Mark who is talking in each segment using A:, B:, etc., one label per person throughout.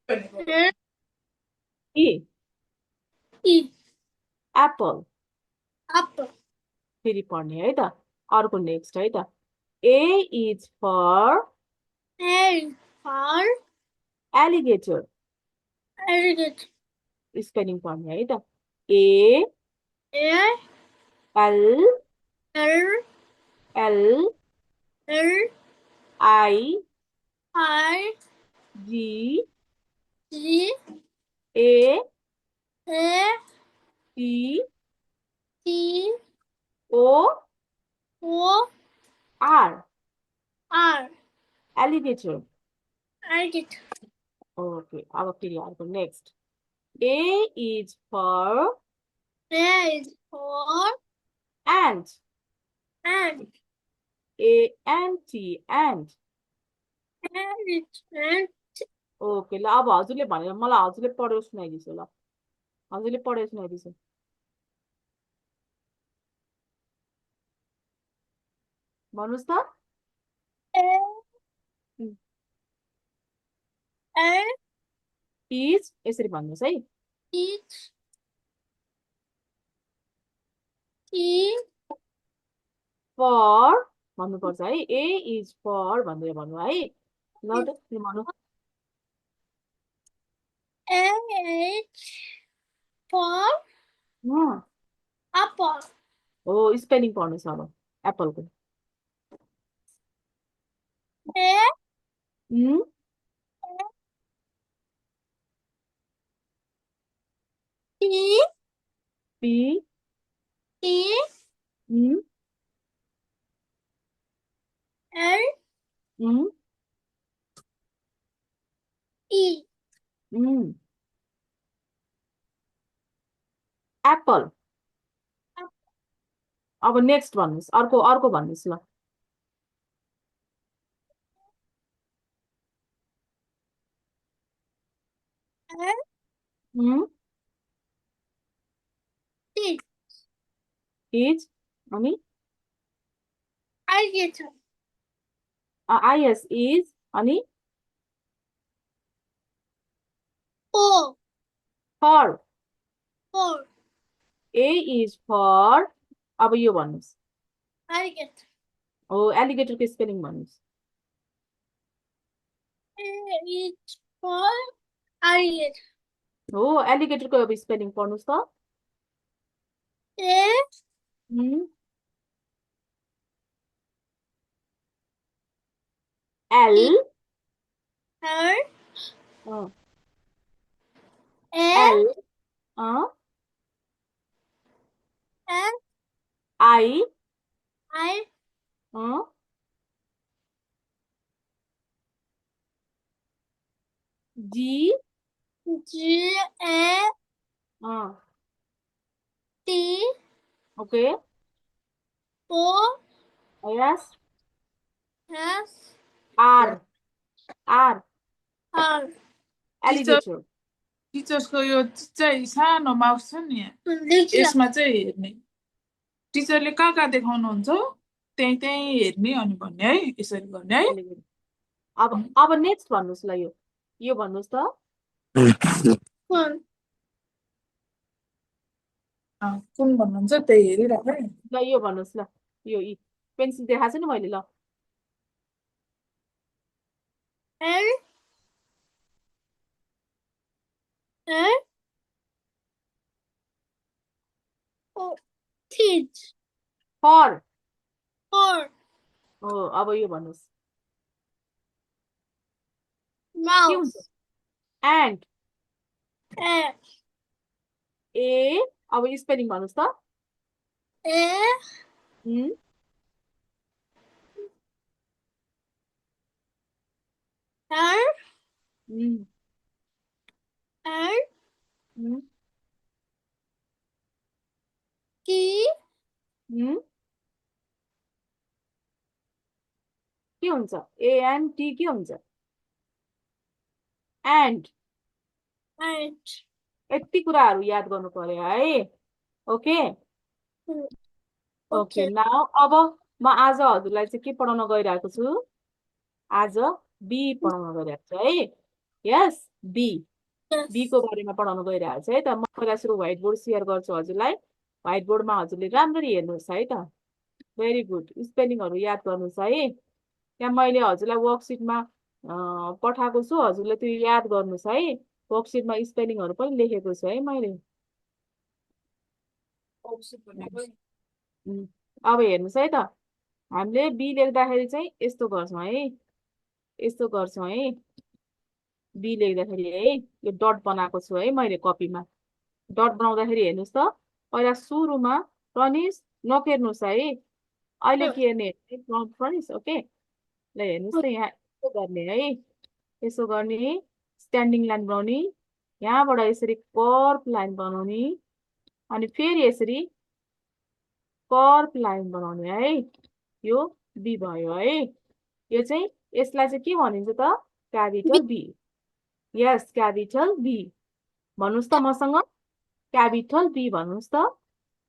A: E.
B: E.
A: Apple.
B: Apple.
A: फेरि पढ्ने है त अर्को नेक्स्ट है त A is for
B: A for
A: alligator
B: alligator.
A: Spelling पढ्ने है त A
B: A
A: L
B: L
A: L
B: L
A: I
B: I
A: G
B: G
A: A
B: A
A: T
B: T
A: O
B: O
A: R
B: R
A: alligator
B: alligator.
A: Okay अब फेरि अर्को next A is for
B: A is for
A: ant
B: ant.
A: A-N-T ant
B: Ant.
A: Okay ल अब हजुरले भनेर मलाई हजुरले पढेर सुनाइदिनुहोस् ल हजुरले पढेर सुनाइदिनुहोस् भन्नुहोस् त
B: A A
A: इज यसरी भन्नुहोस् है
B: H T
A: फर भन्नुपर्छ है ए इज फर भनेर भन्नु है ल त त्यो भन्नु
B: A H for
A: um,
B: apple.
A: हो स्पेलिङ पढ्नुहोस् अब एप्पलको
B: A
A: um,
B: T
A: P
B: E
A: um,
B: L
A: um,
B: E.
A: Um, apple अब नेक्स्ट भन्नुहोस् अर्को अर्को भन्नुहोस् ल
B: L
A: उम्,
B: T
A: इज अनि
B: alligator.
A: आइएस इज अनि
B: O
A: for
B: for
A: A is for अब यो भन्नुहोस्
B: alligator.
A: हो एलिगेटरको स्पेलिङ भन्नुहोस्
B: A is for alligator.
A: हो एलिगेटरको अब स्पेलिङ पढ्नुहोस् त
B: A
A: um,
B: E
A: L
B: L
A: uh,
B: A
A: L uh,
B: L
A: I
B: I
A: uh, G
B: G A
A: uh,
B: T
A: okay
B: O
A: yes
B: S
A: R R
B: R.
C: Teacher
A: alligator
C: टिचर्सको यो चाहिँ सानो mouse छ नि
B: Legia.
C: यसमा चाहिँ हेर्ने टिचरले कहाँ कहाँ देखाउनुहुन्छ त्यहीँ त्यहीँ हेर्ने अनि भन्ने है यसरी गर्ने है
A: एलिगेटर अब नेक्स्ट भन्नुहोस् ल यो भन्नुहोस् त
B: One.
C: कुन भन्नुहुन्छ त्यही हेरिरहेको है
A: ल यो भन्नुहोस् ल यो पेन्सिल देखाएको छु नि मैले ल
B: L L O Kids.
A: For
B: Four.
A: हो अब यो भन्नुहोस् के हुन्छ
B: Mouse.
A: एन्ड
B: A
A: ए अब स्पेलिङ भन्नुहोस् त
B: A
A: उम्,
B: R
A: उम्,
B: R
A: उम्,
B: T
A: उम्, के हुन्छ एएनटी के हुन्छ एन्ड
B: and
A: यति कुराहरू याद गर्नु पर्यो है ओके ओके
B: okay.
A: नाउ अब म आज हजुरलाई चाहिँ के पढाउन गइरहेको छु आज बी पढाउन गइरहेको छु है यस बी
B: Yes.
A: बी को बारेमा पढाउन गइरहेको छ है त। म पहिला सुरु व्हाइट बोर्ड सेयर गर्छु हजुरलाई। व्हाइट बोर्डमा हजुरले राम्ररी हेर्नुहोस् है त। Very good. स्पेलिङहरू याद गर्नुहोस् है। त्यहाँ मैले हजुरलाई वर्कसिटमा पठाएको छु, हजुरले त्यो याद गर्नुहोस् है। वर्कसिटमा स्पेलिङहरू पनि लेखेको छु है मैले। अब हेर्नुहोस् है त, हामीले बी लेख्दाखेरि चाहिँ यस्तो गर्छौँ है, यस्तो गर्छौँ है। बी लेख्दाखेरि है, यो डट बनाएको छु है मैले कपीमा। डट बनाउँदाखेरि हेर्नुहोस् त, पहिला सुरुमा प्रनिस नकेर्नुहोस् है। अहिले के हेर्ने प्रनिस, ओके। ल हेर्नुहोस् त, यहाँ यसो गर्ने है, यसो गर्ने, स्ट्यान्डिङ लाइन बनाउने, यहाँबाट यसरी कर्भ लाइन बनाउने, अनि फेरि यसरी कर्भ लाइन बनाउने है। यो बी भयो है। यो चाहिँ यसलाई चाहिँ के भनिन्छ त? Capital B. Yes, capital B. भन्नुहोस् त मसँग, क्यापिटल बी भन्नुहोस् त।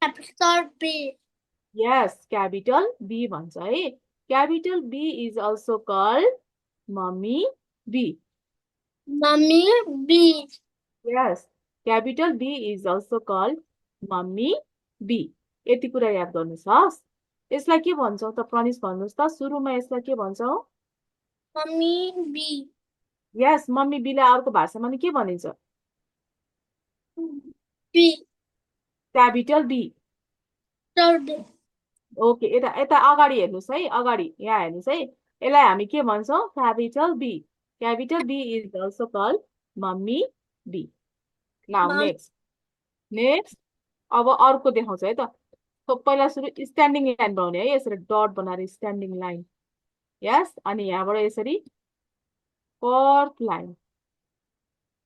B: Capital B.
A: Yes, capital B भन्छ है। Capital B is also called mommy B.
B: Mommy B.
A: Yes, capital B is also called mommy B. यति कुरा याद गर्नुहोस्। यसलाई के भन्छौँ त प्रनिस, भन्नुहोस् त। सुरुमा यसलाई के भन्छौँ?
B: Mommy B.
A: यस, मम्मी बीलाई अर्को भाषामा नि के भनिन्छ?
B: B.
A: Capital B.
B: Third.
A: Okay, यता यता अगाडि हेर्नुहोस् है, अगाडि यहाँ हेर्नुहोस् है। यसलाई हामी के भन्छौँ? Capital B. Capital B is also called mommy B. Now
B: Mom.
A: Next, next. अब अर्को देखाउँछ है त। पहिला सुरु स्ट्यान्डिङ लाइन बनाउने है, यसरी डट बनाएर स्ट्यान्डिङ लाइन। यस, अनि यहाँबाट यसरी curve line.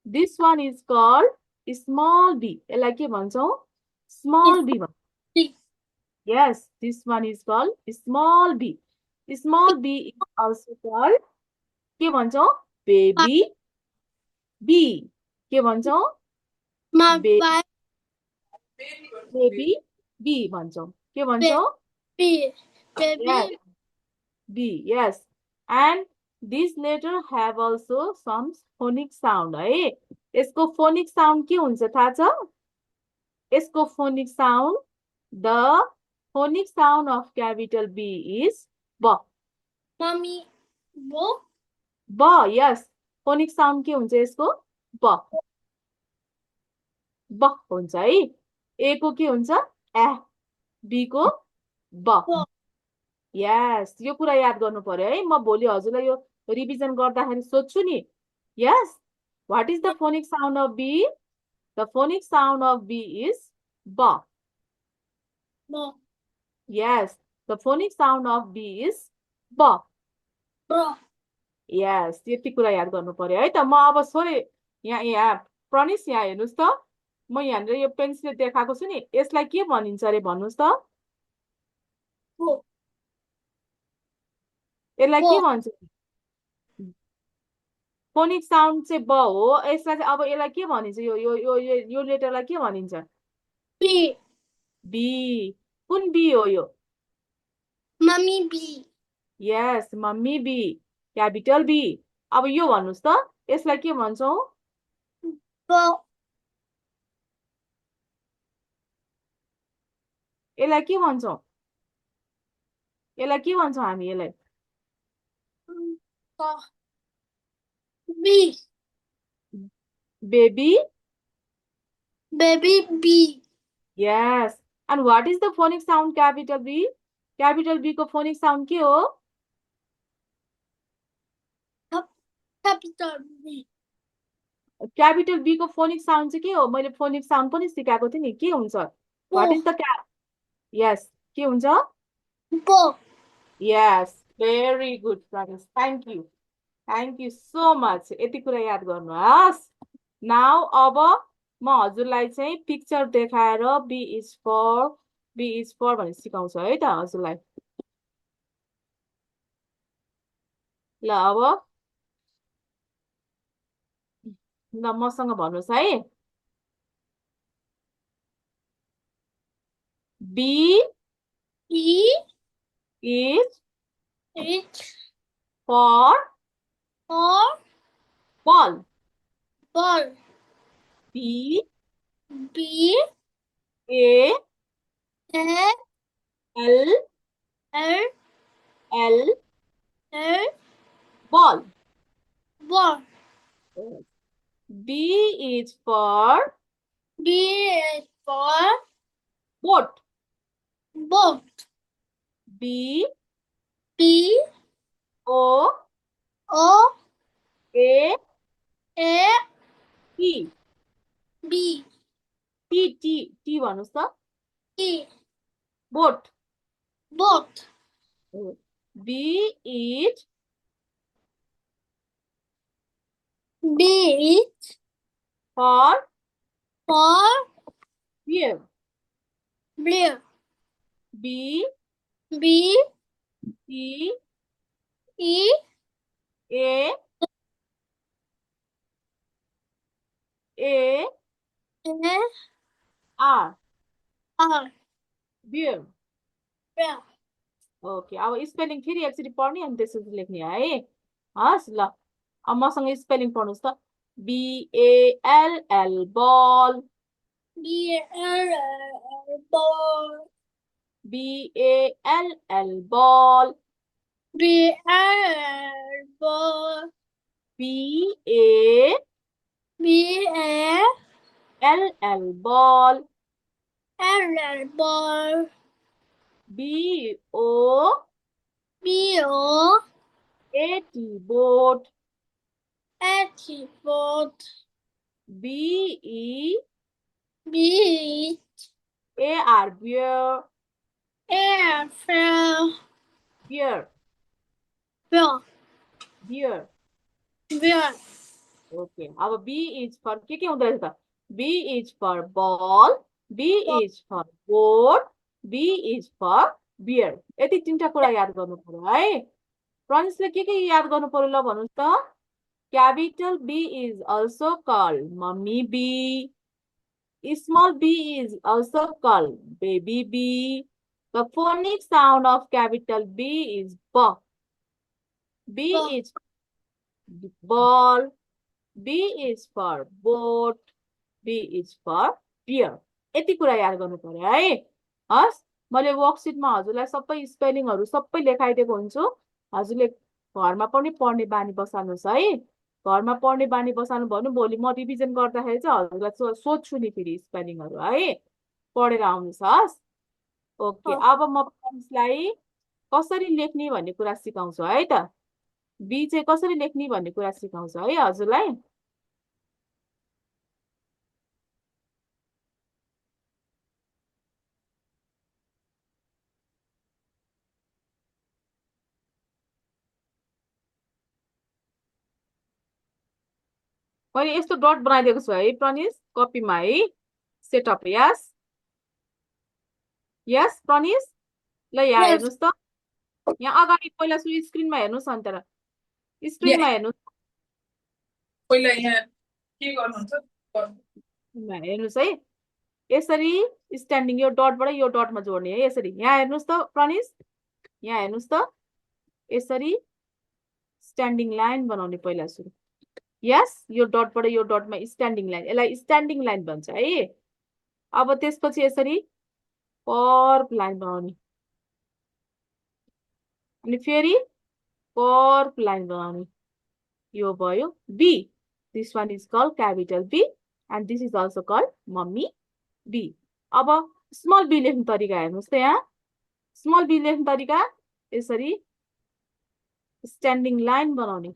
A: This one is called small B. यसलाई के भन्छौँ? स्मल बी भन्छ।
B: B.
A: Yes, this one is called small b. Small b is also called के भन्छौँ? Baby b. के भन्छौँ?
B: My
A: Baby
B: baby
A: b भन्छौँ। के भन्छौँ?
B: B. Baby.
A: Yes, b. Yes. And this letter have also some phonic sound है। यसको phonic sound के हुन्छ थाहा छ? यसको phonic sound, the phonic sound of capital B is B.
B: Mommy Bo.
A: ब। यस, फोनिक साउन्ड के हुन्छ यसको? ब। ब हुन्छ है। ए को के हुन्छ? ए। बी को ब।
B: Bo.
A: यस, यो कुरा याद गर्नु पर्यो है। म भोलि हजुरलाई यो रिभिजन गर्दाखेरि सोध्छु नि। Yes, what is the phonic sound of B? The phonic sound of B is ब।
B: Bo.
A: Yes, the phonic sound of B is ब।
B: Bro.
A: यस, यति कुरा याद गर्नु पर्यो है त। म अब सोरे यहाँ यहाँ प्रनिस, यहाँ हेर्नुहोस् त। म यहाँनिर यो पेन्सिलले देखाएको छु नि, यसलाई के भनिन्छ अरे भन्नुहोस् त।
B: Bo.
A: यसलाई के
B: ब।
A: भन्छ? फोनिक साउन्ड चाहिँ ब हो। यसलाई चाहिँ अब यसलाई के भनिन्छ? यो यो यो यो यो लेटरलाई के भनिन्छ?
B: B.
A: बी। कुन बी हो यो?
B: Mommy B.
A: Yes, mommy B, capital B. अब यो भन्नुहोस् त, यसलाई के भन्छौँ?
B: Bo.
A: यसलाई के भन्छौँ? यसलाई के भन्छौँ हामी? यसलाई
B: Bo. B.
A: Baby.
B: Baby B.
A: Yes. And what is the phonic sound capital B? Capital B को फोनिक साउन्ड के हो?
B: Capital B.
A: क्यापिटल बी को फोनिक साउन्ड चाहिँ के हो? मैले फोनिक साउन्ड पनि सिकाएको थिएँ नि, के हुन्छ? व्हाट इज द यस, के हुन्छ?
B: Bo.
A: Yes, very good Pranish, thank you, thank you so much. यति कुरा याद गर्नुहोस्। नाउ अब म हजुरलाई चाहिँ पिक्चर देखाएर बी इज फर भनेर सिकाउँछु है त हजुरलाई। ल अब ल मसँग भन्नुहोस् है। B
B: E.
A: Is
B: H.
A: For
B: R.
A: Ball.
B: ball.
A: B
B: B
A: A
B: A
A: L
B: L
A: L
B: L
A: ball.
B: ball.
A: B is for
B: B is for
A: boat.
B: boat.
A: B
B: B
A: O
B: O
A: A
B: A
A: T
B: B
A: T भन्नुहोस् त
B: E
A: boat.
B: boat.
A: B is
B: B is
A: for
B: for
A: beer.
B: beer.
A: B
B: B
A: E
B: E
A: A
B: A
A: R
B: R
A: beer.
B: beer.
A: Okay अब spelling फेरि एकचोटि पढ्ने अनि त्यसपछि लेख्ने है हस् ल अब मसँग स्पेलिङ पढ्नुहोस् त BALL ball
B: B L L ball.
A: BALL ball
B: B L ball.
A: BALL
B: B A
A: ball
B: L ball.
A: BOAT
B: B O
A: boat
B: H boat.
A: BEAR
B: B
A: beer
B: air fair.
A: beer
B: Beer.
A: beer
B: Beer.
A: Okay अब B is for के हुँदो रहेछ त B is for ball B is for boat B is for beer यति तीनटा कुरा याद गर्नु पर्यो है प्रनिसले के याद गर्नु पर्यो ल भन्नुहोस् त capital B is also called mommy B small b is also called baby B the phonic sound of capital B is B B
B: Ball.
A: is ball B is for boat B is for beer यति कुरा याद गर्नु पर्यो है हस् मैले वर्कसिटमा हजुरलाई सबै स्पेलिङहरू सबै लेखाइदिएको हुन्छु हजुरले घरमा पनि पढ्ने बानी बसाल्नुहोस् है घरमा पढ्ने बानी बसाल्नु भन्नु भोलि म रिभिजन गर्दाखेरि चाहिँ हजुरलाई सोध्छु नि फेरि स्पेलिङहरू है पढेर आउनुहोस् हस् ओके अब म प्रिन्सलाई कसरी लेख्ने भन्ने कुरा सिकाउँछु है त बी चाहिँ कसरी लेख्ने भन्ने कुरा सिकाउँछु है हजुरलाई मैले यस्तो डट बनाइदिएको छु है प्रनिस कपीमा है सेटअप यस यस प्रनिस ल यहाँ
B: Yes.
A: हेर्नुहोस् त यहाँ अगाडि पहिला स्क्रिनमा हेर्नुहोस् अन्त स्क्रिनमा हेर्नुहोस्
C: पहिला यहाँ के गर्नुहुन्छ
A: हेर्नुहोस् है यसरी स्ट्यान्डिङ यो डटबाट यो डटमा जोड्ने है यसरी यहाँ हेर्नुहोस् त प्रनिस यहाँ हेर्नुहोस् त यसरी स्ट्यान्डिङ लाइन बनाउने पहिला सुरु यस यो डटबाट यो डटमा स्ट्यान्डिङ लाइन यसलाई स्ट्यान्डिङ लाइन भन्छ है अब त्यसपछि यसरी कर्भ लाइन बनाउने अनि फेरि कर्भ लाइन बनाउने यो भयो B this one is called capital B and this is also called mommy B अब स्मल बी लेख्ने तरिका हेर्नुहोस् त यहाँ स्मल बी लेख्ने तरिका यसरी स्ट्यान्डिङ लाइन बनाउने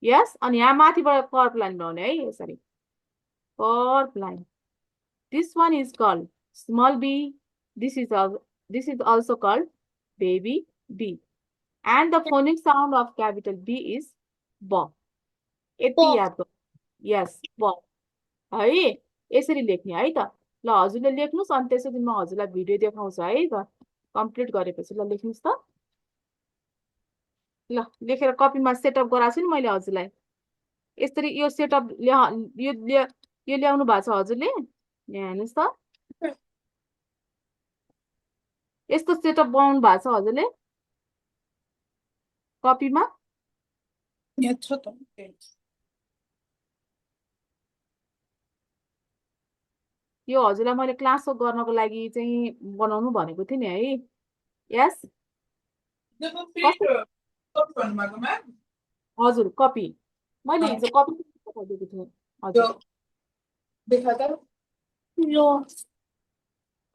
A: यस अनि यहाँ माथिबाट कर्भ लाइन बनाउने है यसरी curve line this one is called small B this is also called baby B and the phonic sound of capital B is ब यति याद गर्नु यस ब है यसरी लेख्ने है त ल हजुरले लेख्नुहोस् अनि त्यसपछि म हजुरलाई भिडियो देखाउँछु है त कम्प्लिट गरेपछि ल लेख्नुहोस् त ल लेखेर कपीमा सेटअप गराएको छु नि मैले हजुरलाई यसरी यो सेटअप यो ल्याउनु भएको छ हजुरले यहाँ हेर्नुहोस् त यस्तो सेटअप बनाउनु भएको छ हजुरले कपीमा
C: यहाँ छ त
A: यो हजुरलाई मैले क्लास वर्क गर्नको लागि चाहिँ बनाउनु भनेको थिएँ नि है। यस
C: त्यो
A: कस्तो
C: प्रिन्ट भन्नुभएको म्याम
A: हजुर कपी मैले हिजो कपी पठाइदिएको थिएँ
C: त्यो
A: हजुर।
C: देखा त
B: यो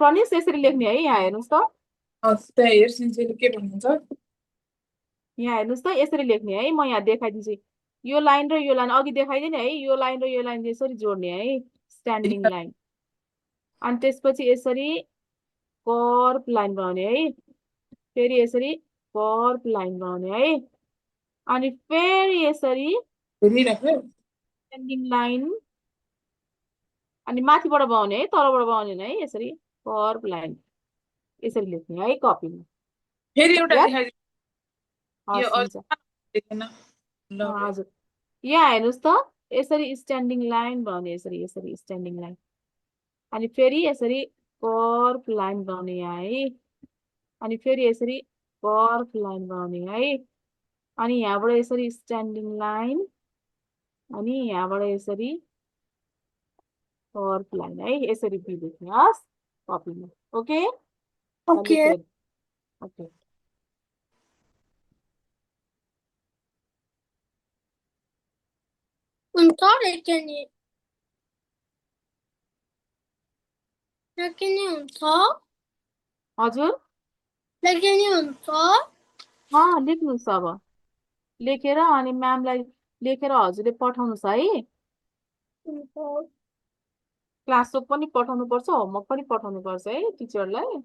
A: प्रनिस यसरी लेख्ने है, यहाँ हेर्नुहोस् त,
C: त्यहाँ हेर्सिन्छ के भन्नुहुन्छ
A: यहाँ हेर्नुहोस् त यसरी लेख्ने है। म यहाँ देखाइदिन्छु, यो लाइन र यो लाइन अघि देखाइदिएँ नि है, यो लाइन र यो लाइन यसरी जोड्ने है, स्ट्यान्डिङ लाइन। अनि त्यसपछि यसरी कर्भ लाइन बनाउने है, फेरि यसरी कर्भ लाइन बनाउने है, अनि फेरि यसरी
C: हेरिराख्यो
A: स्ट्यान्डिङ लाइन, अनि माथिबाट बनाउने है, तलबाट बनाउने है, यसरी कर्भ लाइन यसरी लेख्ने है कपीमा।
C: फेरि एउटा
A: यस
C: देखाइदिनु यो
A: हस् हुन्छ।
C: देखेन ल
A: हजुर यहाँ हेर्नुहोस् त, यसरी स्ट्यान्डिङ लाइन बनाउने, यसरी यसरी स्ट्यान्डिङ लाइन, अनि फेरि यसरी कर्भ लाइन बनाउने यहाँ है, अनि फेरि यसरी कर्भ लाइन बनाउने है, अनि यहाँबाट यसरी स्ट्यान्डिङ लाइन, अनि यहाँबाट यसरी कर्भ लाइन है, यसरी बी लेख्ने हस् कपीमा। ओके
B: ओके
A: ओके
B: हुन्छ लेख्ने हुन्छ
A: हजुर
B: लेख्ने हुन्छ
A: लेख्नुहोस् अब, लेखेर अनि म्यामलाई लेखेर हजुरले पठाउनुहोस् है। क्लास वर्क पनि पठाउनुपर्छ, होमवर्क पनि पठाउनुपर्छ है टिचरलाई।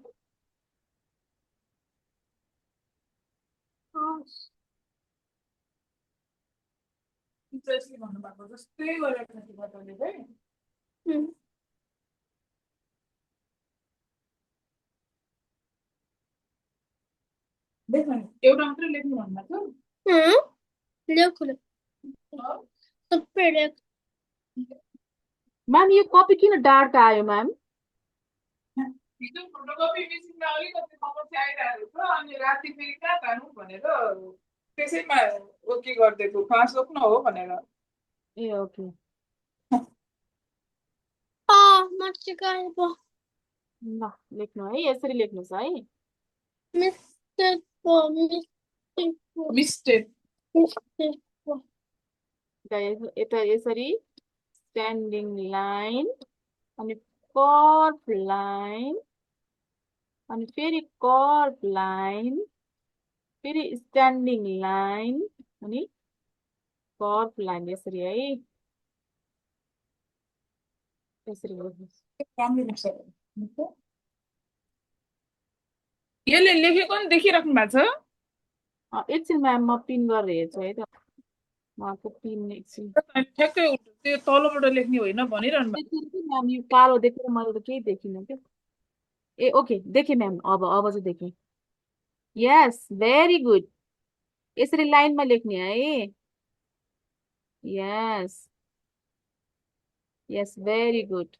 C: टिचर्सले भन्नुभएको जस्तै गरेर तपाईँले चाहिँ देख्नु एउटा मात्रै लेख्नु भन्नुभएको
B: लेख सबै लेख
A: म्याम यो कपी किन डार्क आयो म्याम?
C: हिजो फोटोकपी मेसिनमा अलिकति समस्या आइरहेको छ अनि राति फेरि कहाँ जानु भनेर त्यसैमा ओके गरिदिएको क्लास वर्क न हो भनेर
A: ए ओके ल लेख्नु है, यसरी लेख्नुहोस् है।
C: मिस्टेक
A: यता यसरी स्ट्यान्डिङ लाइन, अनि कर्भ लाइन, अनि फेरि कर्भ लाइन, फेरि स्ट्यान्डिङ लाइन, अनि कर्भ लाइन यसरी है, यसरी लेख्नुहोस्।
C: यसले लेखेको नि देखिराख्नु भएको छ
A: एकछिन म्याम म पिन गरेर हेर्छु है त, उहाँको पिन एकछिन।
C: ठ्याक्कै त्यो तलबाट लेख्ने होइन भनिरहनु भएको
A: म्याम यो कालो देखेर मैले त केही देखिनँ क्या। ए ओके देखेँ म्याम, अब चाहिँ देखेँ। यस भेरी गुड, यसरी लाइनमा लेख्ने है। Yes yes very good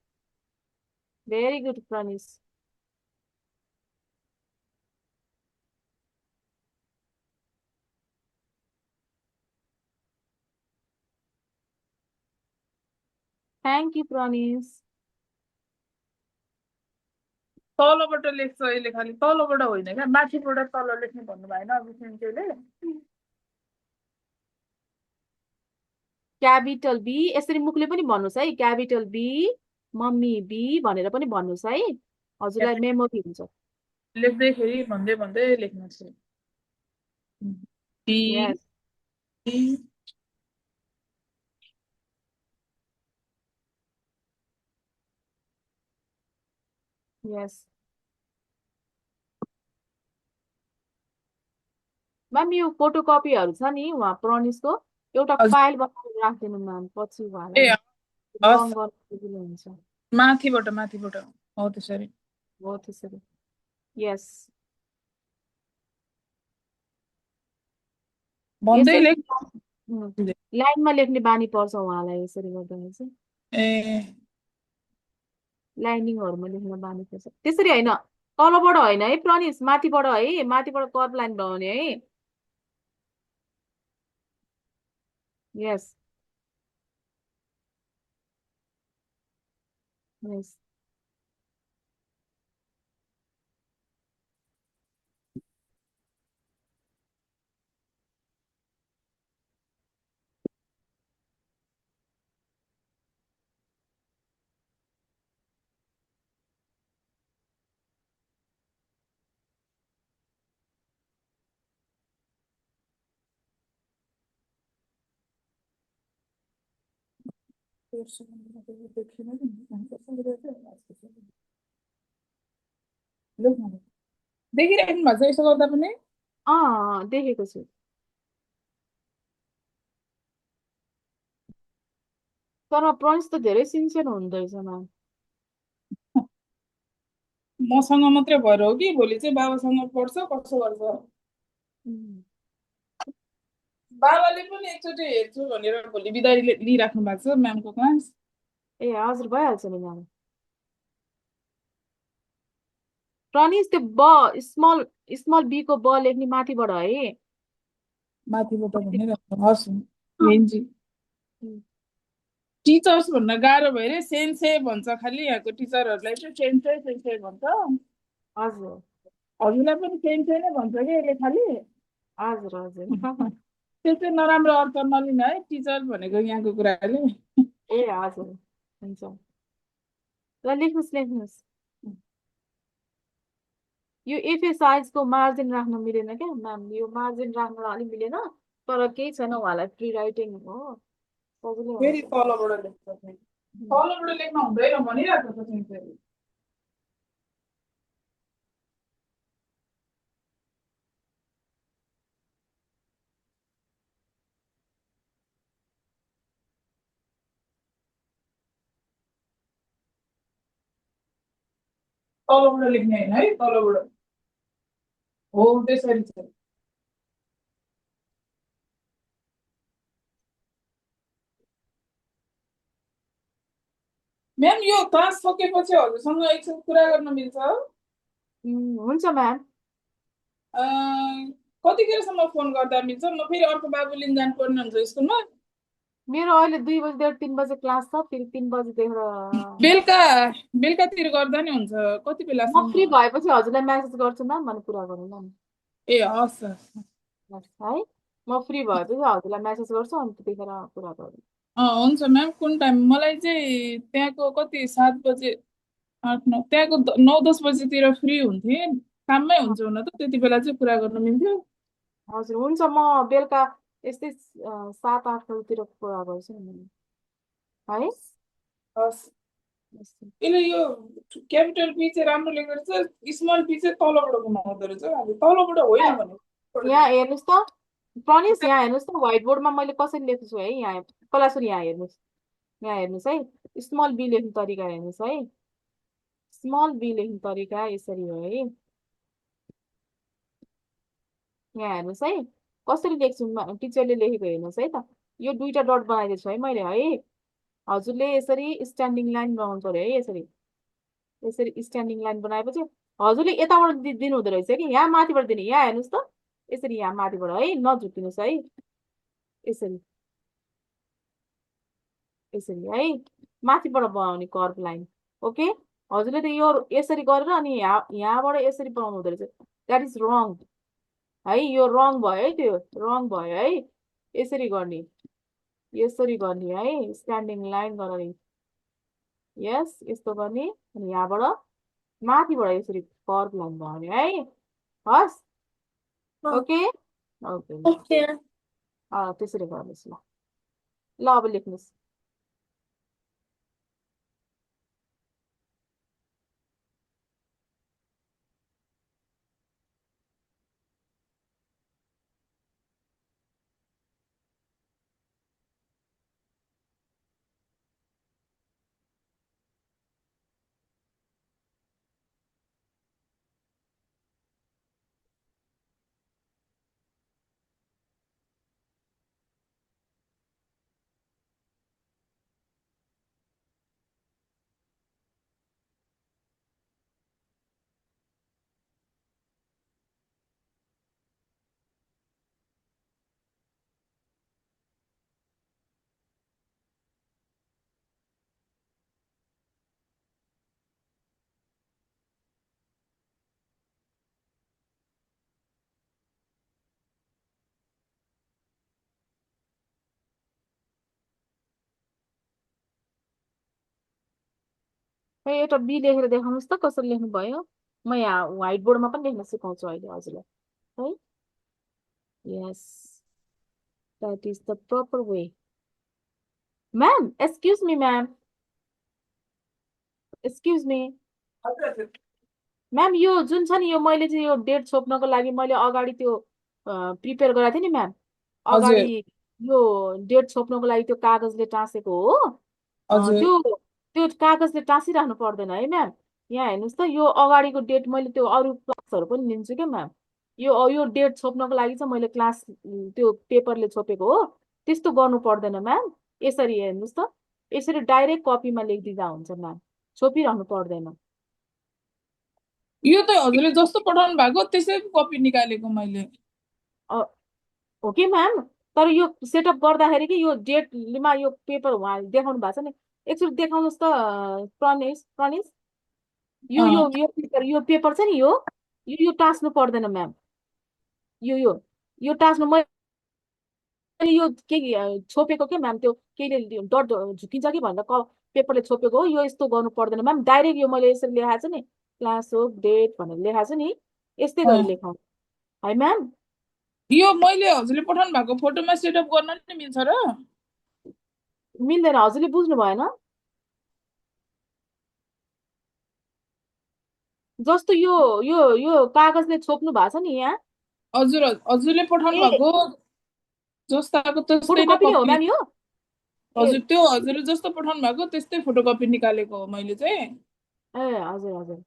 A: Pranish. Thank you Pranish.
C: तलबाट लेख्छ अहिले खालि तलबाट होइन क्या माथिबाट तल लेख्ने भन्नु भएन अभिषेकले
A: क्यापिटल बी यसरी मुखले पनि भन्नुहोस् है, क्यापिटल बी मम्मी बी भनेर पनि भन्नुहोस् है, हजुरलाई मेमोरी हुन्छ।
C: लेख्दैखेरि भन्दै भन्दै लेख्नुहोस् बी
A: यस यस म्याम यो फोटोकपीहरू छ नि उहाँ प्रनिसको, एउटा फाइल बनाएर राखिदिनु म्याम, पछि उहाँलाई रङ गर्नु हुन्छ।
C: माथिबाट हो त्यसरी
A: हो त्यसरी। यस
C: भन्दै
A: लाइनमा लेख्ने बानी पर्छ उहाँलाई, यसरी गर्दाखेरि चाहिँ
C: ए
A: लाइनिङहरूमा लेख्न बानी पर्छ। त्यसरी होइन, तलबाट होइन है प्रनिस, माथिबाट है, माथिबाट कर्भ लाइन बनाउने है। यस यस
C: देखिन नि कसरी रहेछ लेख्नु देखिराख्नु भएको छ यसो गर्दा पनि
A: देखेको छु। तर प्रनिस त धेरै सिन्सियर हुँदो रहेछ म्याम।
C: मसँग मात्रै भएर हो कि भोलि चाहिँ बाबासँग पढ्छ कसो गर्छ बाबाले पनि एकचोटि हेर्छु भनेर भोलि बिदा लिइराख्नु भएको छ म्यामको क्लास।
A: ए हजुर भइहाल्छ नि म्याम। प्रनिस त्यो स्मल स्मल बी को ब लेख्ने माथिबाट है।
C: माथिबाट भनिरहेको हस् हेन्जी टिचर्स भन्न गाह्रो भएर सेन्से भन्छ खालि यहाँको टिचरहरूलाई चाहिँ सेन्से सेन्से भन्छ।
A: हजुर
C: हजुरलाई पनि सेन्से नै भन्छ कि यसले खालि।
A: हजुर हजुर
C: त्यो चाहिँ नराम्रो अर्थ नलिनु है टिचर भनेको यहाँको कुराले।
A: ए हजुर हुन्छ ल लेख्नुहोस्। यो एफएसआइजको मार्जिन राख्न मिलेन क्या म्याम। यो मार्जिन राख्न अलिक मिलेन तर केही छैन उहाँलाई फ्री राइटिङ हो सजिलै
C: फेरि
A: हुन्छ।
C: तलबाट लेख्छ तलबाट लेख्न हुँदैन भनिरहेको छ सेन्सेले। तलबाट लेख्ने होइन है तलबाट हो त्यसरी छ। म्याम यो क्लास सकेपछि हजुरसँग एकछिन कुरा गर्न मिल्छ?
A: हुन्छ म्याम।
C: कतिखेरसम्म फोन गर्दा मिल्छ? म फेरि अर्को बाबु लिन जानुपर्ने हुन्छ स्कुलमा।
A: मेरो अहिले 2 बजेदेखि 3 बजे क्लास छ फेरि 3 बजेदेखि
C: बेलुका बेलुकातिर गर्दा नि हुन्छ कति
A: म
C: बेलासम्म?
A: फ्री भएपछि हजुरलाई मेसेज गर्छु म्याम भने कुरा गरौँ न।
C: ए हस्
A: है म फ्री भएपछि हजुरलाई मेसेज गर्छु अनि त्यतिखेर कुरा गरौँ।
C: हुन्छ म्याम कुन टाइम? मलाई चाहिँ त्यहाँको कति 7 बजे 8 9 त्यहाँको 9-10 बजेतिर फ्री हुन्थेँ। काममै हुन्छ हुन त त्यति बेला चाहिँ कुरा गर्न मिल्थ्यो।
A: हजुर हुन्छ म बेलुका यस्तै 7-8 बजीतिर कुरा गर्छु नि है।
C: हस् यसले यो क्यापिटल पी चाहिँ राम्रो लेख्दो रहेछ स्मल पी चाहिँ तलबाट घुमाउँदो रहेछ अब तलबाट होइन भने
A: यहाँ हेर्नुहोस् त प्रनिस यहाँ हेर्नुहोस् त व्हाइट बोर्डमा मैले कसरी लेख्छु छु है। यहाँ पहिला सुरु यहाँ हेर्नुहोस् है स्मल बी लेख्ने तरिका हेर्नुहोस् है। स्मल बी लेख्ने तरिका यसरी हो है। यहाँ हेर्नुहोस् है कसरी लेख्छु टिचरले लेखेको हेर्नुहोस् है त। यो 2टा डट बनाइदिएको छु है मैले है। हजुरले यसरी स्ट्यान्डिङ लाइन बनाउनु पर्यो है। यसरी यसरी स्ट्यान्डिङ लाइन बनाएपछि हजुरले यताबाट दिनु हुँदो रहेछ कि यहाँ माथिबाट दिने। यहाँ हेर्नुहोस् त यसरी यहाँ माथिबाट है नझुक्किनुहोस् है। यसरी यसरी है माथिबाट बनाउने कर्भ लाइन ओके। हजुरले त यो यसरी गरेर अनि यहाँबाट यसरी बनाउनु हुँदो रहेछ द्याट इज रङ है। यो रङ भयो है त्यो रङ भयो है। यसरी गर्ने है स्ट्यान्डिङ लाइन गरेर यस यस्तो गर्ने अनि यहाँबाट माथिबाट यसरी कर्भ लाइन बनाउने है। हस् ओके ओके
B: ओके
A: त्यसरी गर्नुहोस् ल। ल अब लेख्नुहोस्। खै एउटा बी लेखेर देखाउनुहोस् त कसरी लेख्नु भयो। म यहाँ व्हाइट बोर्डमा पनि लेख्न सिकाउँछु अहिले हजुरलाई है। Yes that is the proper way. Ma'am excuse me ma'am, excuse me
C: हजुर हजुर
A: म्याम, यो जुन छ नि यो मैले चाहिँ यो डेट छोप्नको लागि मैले अगाडि त्यो प्रिपेयर गराएको थिएँ नि म्याम, अगाडि
C: हजुर
A: यो डेट छोप्नको लागि त्यो कागजले टाँसेको हो।
C: हजुर
A: त्यो त्यो कागजले टाँसिराख्नु पर्दैन है म्याम। यहाँ हेर्नुहोस् त, यो अगाडिको डेट मैले त्यो अरू क्लासहरू पनि लिन्छु क्या म्याम। यो डेट छोप्नको लागि चाहिँ मैले क्लास त्यो पेपरले छोपेको हो, त्यस्तो गर्नु पर्दैन म्याम। यसरी हेर्नुहोस् त, यसरी डाइरेक्ट कपीमा लेखिदिँदा हुन्छ म्याम, छोपिरहनु पर्दैन।
C: यो त हजुरले जस्तो पठाउनु भएको त्यसैको कपी निकालेको मैले।
A: अ, हो कि म्याम, तर यो सेटअप गर्दाखेरि कि यो डेटमा यो पेपर उहाँ देखाउनु भएको छ नि, एकचोटि देखाउनुहोस् त प्रणेश प्रणेश, यो
C: अँ
A: यो यो पेपर छ नि, यो टाँस्नु पर्दैन म्याम। यो टाँस्नु मैले यो के छोपेको के म्याम, त्यो केहीले डट झुकिन्छ कि भनेर पेपरले छोपेको हो। यो यस्तो गर्नु पर्दैन म्याम, डाइरेक्ट यो मैले यसरी लेखाएको छु नि, क्लास हो डेट भनेर लेखाएको छु नि, यस्तै गरी
C: अँ
A: लेखाउँ है म्याम।
C: यो मैले हजुरले पठाउनु भएको फोटोमा सेटअप गर्न नि मिल्छ र?
A: मिल्दैन, हजुरले बुझ्नु भएन। जस्तो यो कागजले छोप्नु भएको छ नि यहाँ,
C: हजुर हजुरले पठाउनु
A: ए
C: भएको जस्ताको त्यस्तै नै
A: फोटोकपी नै हो
C: कपी।
A: म्याम यो। ए
C: हजुर त्यो हजुरले जस्तो पठाउनु भएको त्यस्तै फोटोकपी निकालेको हो मैले चाहिँ।
A: ए हजुर हजुर,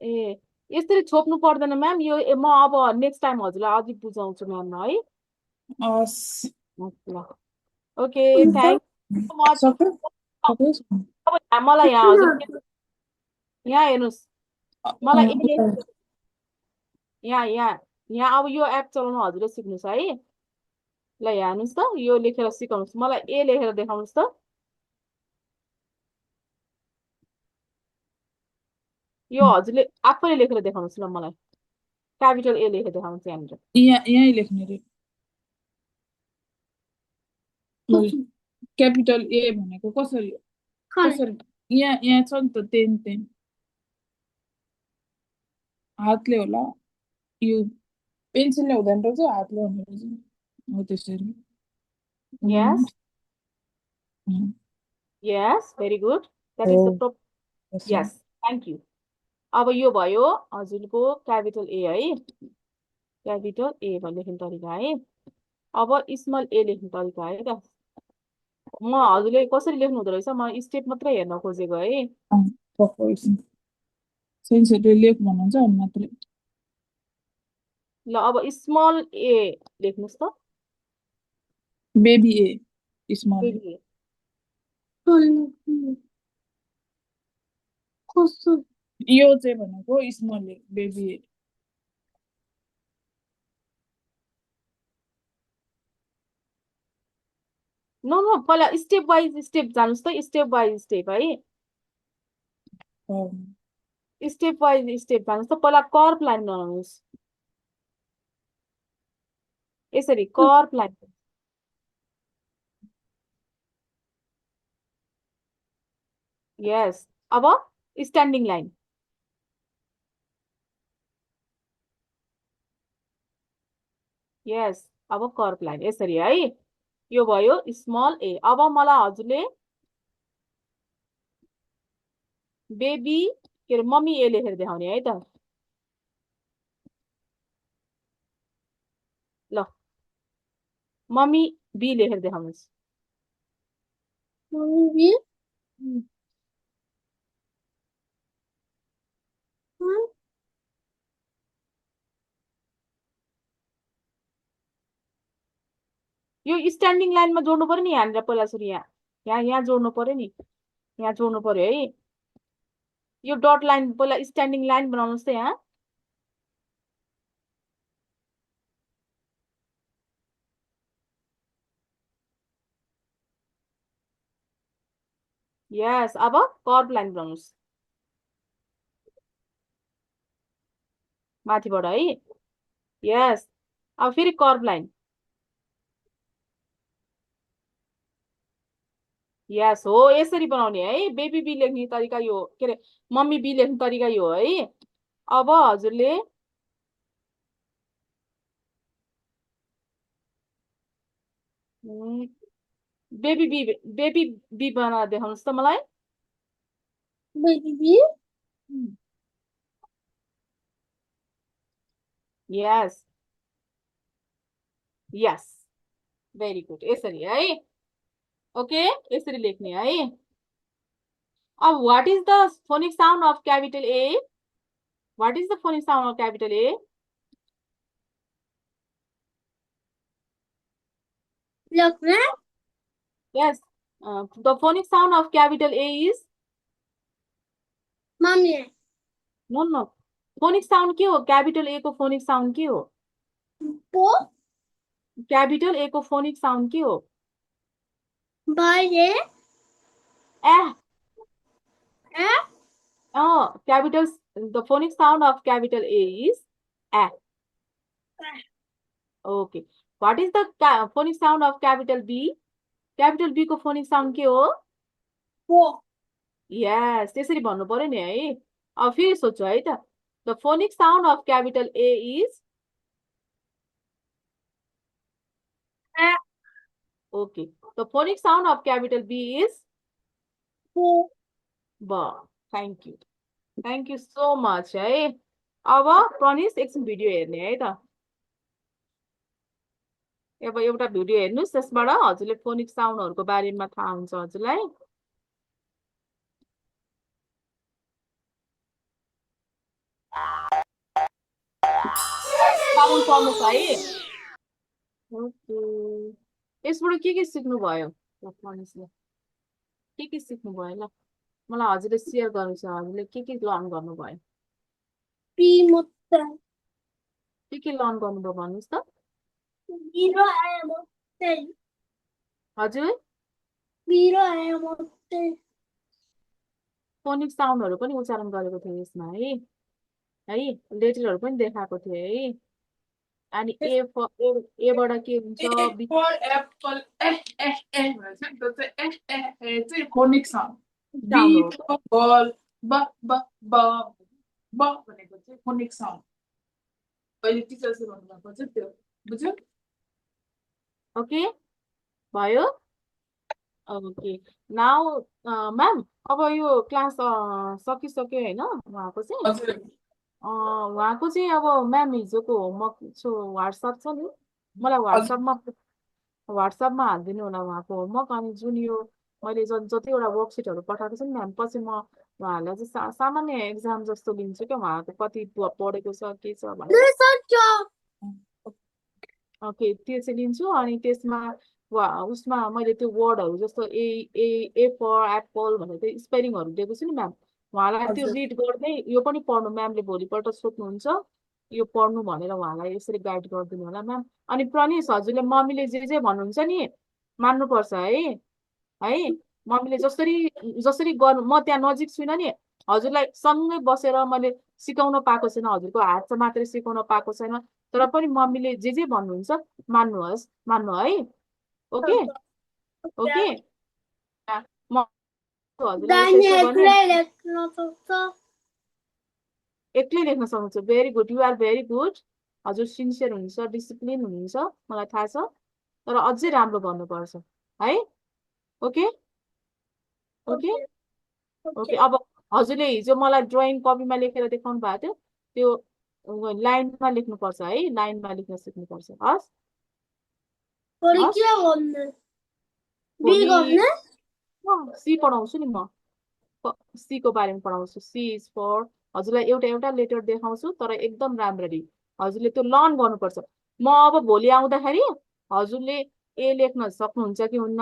A: ए यसरी छोप्नु पर्दैन म्याम। म अब नेक्स्ट टाइम हजुरलाई अझै बुझाउँछु म्याम है।
C: हस्
A: ल, ओके, थ्याङ्क म
C: सक्यो सक्यो।
A: अब मलाई यहाँ हजुर, यहाँ हेर्नुहोस्, मलाई यहाँ यहाँ यहाँ अब यो एप चलाउनु हजुरले सिक्नुहोस् है। ल यहाँ हेर्नुहोस् त, यो लेखेर सिकाउनुहोस् मलाई, ए लेखेर देखाउनुहोस् त। यो हजुरले आफैले लेखेर देखाउनुहोस् ल मलाई, क्यापिटल ए लेखेर देखाउनुहोस् यहाँनिर।
C: यहीँ लेख्ने रे। क्यापिटल ए भनेको कसरी कसरी यहाँ छ नि त टेन टेन हातले होला। यो पेन्सिलले हुँदैन रहेछ, हातले हुने रहेछ हो त्यसरी।
A: यस
C: उम्,
A: यस, भेरी गुड, द्याट
C: हो
A: इज द प्रोप।
C: त्यसरी।
A: यस, थ्याङ्क यू। अब यो भयो हजुरको क्यापिटल ए है, क्यापिटल ए लेख्ने तरिका है। अब स्मल ए लेख्ने तरिका है त। म हजुरले कसरी लेख्नु हुँदो रहेछ, म स्टेप मात्रै हेर्न खोजेको है।
C: अँ, पक्का एकछिन। सेन्सरले लेख भन्नुहुन्छ अनि मात्रै।
A: ल अब स्मल ए लेख्नुहोस् त।
C: Baby A small A.
A: Baby A,
C: यो चाहिँ भनेको small A baby A.
A: No no, पहिला स्टेप बाई स्टेप जानुहोस् त, स्टेप बाई स्टेप है, स्टेप बाई स्टेप जानुहोस् त। पहिला कर्भ लाइन बनाउनुहोस्, यसरी कर्भ लाइन। यस, अब स्ट्यान्डिङ लाइन। यस, अब कर्भ लाइन यसरी है। यो भयो स्मल ए। अब मलाई हजुरले बेबी के अरे मम्मी ए लेखेर देखाउने है त। ल मम्मी बी लेखेर देखाउनुहोस्। यो स्ट्यान्डिङ लाइनमा जोड्नु पर्यो नि यहाँनिर, पहिला सुरु यहाँ यहाँ यहाँ जोड्नु पर्यो नि, यहाँ जोड्नु पर्यो है। यो डट लाइन पहिला स्ट्यान्डिङ लाइन बनाउनुहोस् त यहाँ। यस, अब कर्भ लाइन बनाउनुहोस् माथिबाट है। यस, अब फेरि कर्भ लाइन। यस, हो यसरी बनाउने है। बेबी बी लेख्ने तरिका यो, के अरे मम्मी बी लेख्ने तरिका यो है। अब हजुरले बेबी बी बनाएर देखाउनुहोस् त मलाई।
B: Baby.
A: यस यस भेरी गुड, यसरी है। ओके, यसरी लेख्ने है। अब what is the phonic sound of capital A? What is the phonic sound of capital A?
B: Look, man.
A: Yes, the phonic sound of capital A is
B: Mommy.
A: no. Phonic sound के हो? Capital A को phonic sound के हो?
B: Po.
A: Capital A को phonic sound के हो?
B: Bye.
A: Eh.
B: Eh.
A: Oh, the phonic sound of capital A is eh. Okay. What is the phonic sound of capital B? Capital B को phonic sound के हो?
B: Po.
A: Yes, त्यसरी भन्नु पर्यो नि है। अब फेरि सोच्छु है त। The phonic sound of capital A is
B: Eh.
A: okay. The phonic sound of capital B is
B: Po.
A: B. Thank you. Thank you so much है। अब प्रनिस एकछिन भिडियो हेर्ने है त। अब एउटा भिडियो हेर्नुस्, त्यसबाट हजुरले फोनिक साउन्डहरुको बारेमा थाहा हुन्छ हजुरलाई। साउन्ड पढ्नुस् है। ओके, यसबाट के सिक्नु भयो ल प्रनिसले? के सिक्नु भयो ल? मलाई हजुरले शेयर गर्नुछ, हजुरले के लर्न गर्नुभयो?
B: Primota.
A: के लर्न गर्नुभयो भन्नुस् त?
B: Biro ayamote.
A: हजुर
B: Biro ayamote.
A: फोनिक साउन्डहरु पनि उच्चारण गरेको थिए यसमा है। लेटरहरु पनि देखाएको थिए है। अनि ए बाट के हुन्छ?
C: A for apple, भन्छ नि, त्यो चाहिँ चाहिँ phonic sound. B for ball, ब भनेको चाहिँ फोनिक साउन्ड। अहिले टिचर्सले भन्नुभएको चाहिँ त्यो बुझ्यो?
A: ओके भयो। ओके नाउ म्याम, अब यो क्लास सकिसक्यो हैन उहाँको चाहिँ?
C: हजुर
A: उहाँको चाहिँ अब म्याम हिजोको होमवर्क व्हाट्सएप छ नि, मलाई व्हाट्सएपमा हालिदिनु होला उहाँको होमवर्क। अनि जुन यो मैले जतिवटा वर्कसिटहरू पठाएको छु नि म्याम, पछि म उहाँहरूलाई चाहिँ सामान्य एक्जाम जस्तो लिन्छु क्या, उहाँको कति पढेको छ के छ भनेर। ओके, त्यो चाहिँ लिन्छु। अनि त्यसमा उसमा मैले त्यो वर्डहरू जस्तो ए फर एप्पल भनेर त्यो स्पेलिङहरू दिएको छु नि म्याम, उहाँलाई त्यो रिड गर्दै यो पनि पढ्नु, म्यामले भोलिपल्ट सोध्नुहुन्छ यो पढ्नु भनेर उहाँलाई यसरी गाइड गरिदिनु होला म्याम। अनि प्रनिस, हजुरले मम्मीले जे भन्नुहुन्छ नि मान्नुपर्छ है। मम्मीले जसरी गर्नु, म त्यहाँ नजिक छुइनँ नि, हजुरलाई सँगै बसेर मैले सिकाउन पाएको छैन, हजुरको हात मात्रै सिकाउन पाएको छैन, तर पनि मम्मीले जे भन्नुहुन्छ मान्नु है। ओके ओके, म हजुरलाई एक्लै लेख्न सक्नुहुन्छ। Very good, you are very good. हजुर सिन्सियर हुनुहुन्छ, डिसिप्लिन हुनुहुन्छ, मलाई थाहा छ, तर अझै राम्रो गर्नुपर्छ है। Okay okay okay. अब हजुरले हिजो मलाई ड्रइङ कपीमा लेखेर देखाउनु भएको थियो, त्यो लाइनमा लेख्नुपर्छ है, लाइनमा लेख्न सिक्नुपर्छ। हस् सी पढाउँछु नि म, सी को बारेमा पढाउँछु। सी इज फर, हजुरलाई एउटा लेटर देखाउँछु तर एकदम राम्ररी हजुरले त्यो लर्न गर्नुपर्छ। म अब भोलि आउँदाखेरि हजुरले ए लेख्न सक्नुहुन्छ कि हुन्न,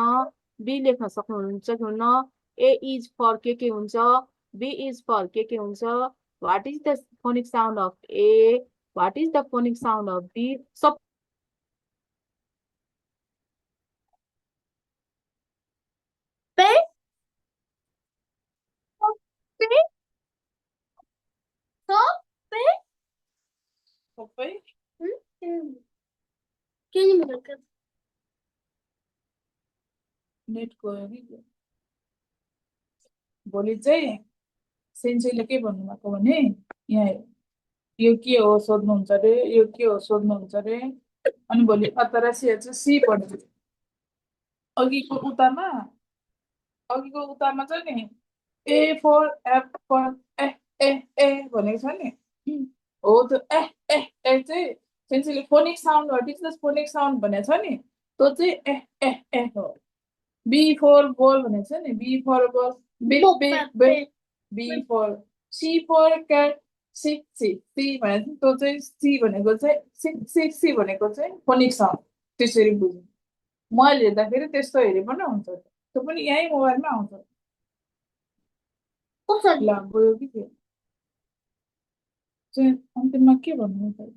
A: बी लेख्न सक्नुहुन्छ कि हुन्न, ए इज फर के हुन्छ, बी इज फर के हुन्छ, what is the phonic sound of A, what is the phonic sound of B, सब
C: नेट गयो कि भोलि चाहिँ सेन्सेले के भन्नुभएको भने यहाँ यो के हो सोध्नुहुन्छ अरे, यो के हो सोध्नुहुन्छ अरे। अनि भोलि अतरासी चाहिँ सी पढ्नु। अघिको उतामा छ नि ए फोर एप्पल ए ए ए भनेको छ नि हो त्यो ए चाहिँ सेन्सीले फोनिक साउन्ड हो टिचर्स फोनिक साउन्ड भनेको छ नि त्यो चाहिँ ए हो बी फोर बल भनेको छ नि B for ball big big big B for C for cat six C C भनेको त्यो चाहिँ सी भनेको चाहिँ सिक्स सी भनेको चाहिँ फोनिक साउन्ड त्यसरी बुझ्नु मैले हेर्दाखेरि त्यस्तो हेरे पनि हुन्छ त्यो पनि यहीँ मोबाइलमा आउँछ
B: कसरी
C: ल गयो कि त्यो चाहिँ अन्तिममा के भन्नु त